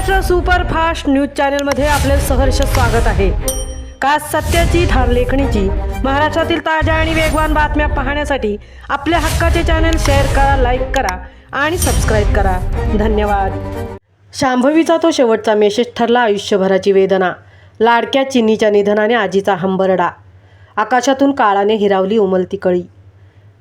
Maharashtra superfast news चॅनलमध्ये आपले सहर्ष स्वागत आहे। खास सत्याची ठार लेखणीची महाराष्ट्रातील ताज्या आणि वेगवान बातम्या पाहण्यासाठी आपल्या हक्काचे चॅनल शेअर करा, लाईक करा आणि सबस्क्राईब करा। धन्यवाद। शांभवीचा तो शेवटचा मेसेज ठरला आयुष्यभराची वेदना। लाडक्या चिनीच्या निधनाने आजीचा हंबरडा। आकाशातून काळाने हिरावली उमलती कळी।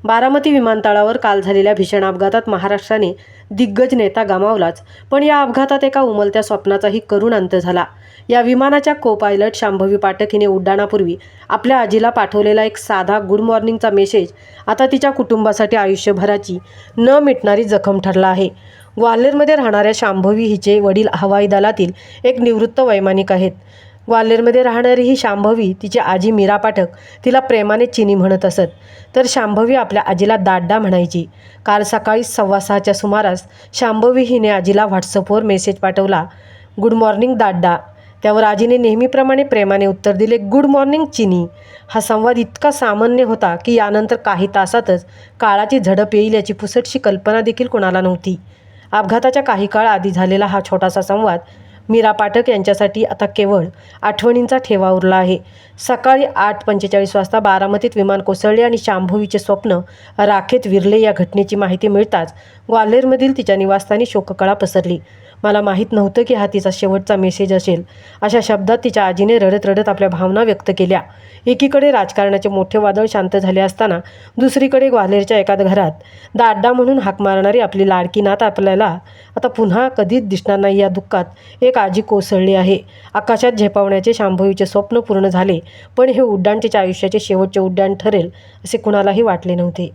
बारामती विमानतळावर काल झालेल्या भीषण अपघातात महाराष्ट्राने दिग्गज नेता गमावलाच, पण या अपघातात एका उमलत्या स्वप्नाचाही करुण अंत झाला। या विमानाच्या को पायलट शांभवी पाठक हिने उड्डाणापूर्वी आपल्या आजीला पाठवलेला एक साधा गुड मॉर्निंगचा मेसेज आता तिच्या कुटुंबासाठी आयुष्यभराची न मिटणारी जखम ठरला आहे। ग्वाल्हेरमध्ये राहणाऱ्या शांभवी हिचे वडील हवाई दलातील एक निवृत्त वैमानिक आहेत। ग्वाल्हेरमध्ये राहणारी ही शांभवी तिची आजी मीरा पाठक तिला प्रेमाने चिनी म्हणत असत, तर शांभवी आपल्या आजीला दाड्डा म्हणायची। काल सकाळी 6:15च्या सुमारास शांभवी हिने आजीला व्हॉट्सअपवर मेसेज पाठवला, गुड मॉर्निंग दाड्डा। त्यावर आजीने नेहमीप्रमाणे प्रेमाने उत्तर दिले, गुड मॉर्निंग चिनी। हा संवाद इतका सामान्य होता की यानंतर काही तासातच काळाची झडप येईल याची पुसटशी कल्पना देखील कोणाला नव्हती। अपघाताच्या काही काळ आधी झालेला हा छोटासा संवाद मीरा पाठक यांच्यासाठी आता केवळ आठवणींचा ठेवा उरला आहे। सकाळी 8:45 वाजता बारामतीत विमान कोसळले आणि शांभवीचे स्वप्न राखेत विरले। या घटनेची माहिती मिळताच ग्वाल्हेरमधील तिच्या निवासस्थानी शोककळा पसरली। मला माहीत नव्हतं की हा तिचा शेवटचा मेसेज असेल, अशा शब्दात तिच्या आजीने रडत रडत आपल्या भावना व्यक्त केल्या। एकीकडे राजकारणाचे मोठे वादळ शांत झाले असताना दुसरीकडे ग्वाल्हेरच्या एका घरात दाड्डा म्हणून हाक मारणारी आपली लाडकी नात आपल्याला आता पुन्हा कधीच दिसणार नाही। या दुःखात एक आजी कोसळली आहे। आकाशात झेपावण्याचे शांभवीचे स्वप्न पूर्ण झाले, पण हे उड्डाण तिच्या आयुष्याचे शेवटचे उड्डाण ठरेल असे कुणालाही वाटले नव्हते।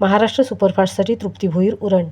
महाराष्ट्र सुपरफास्टसाठी तृप्ती भोईर, उरण।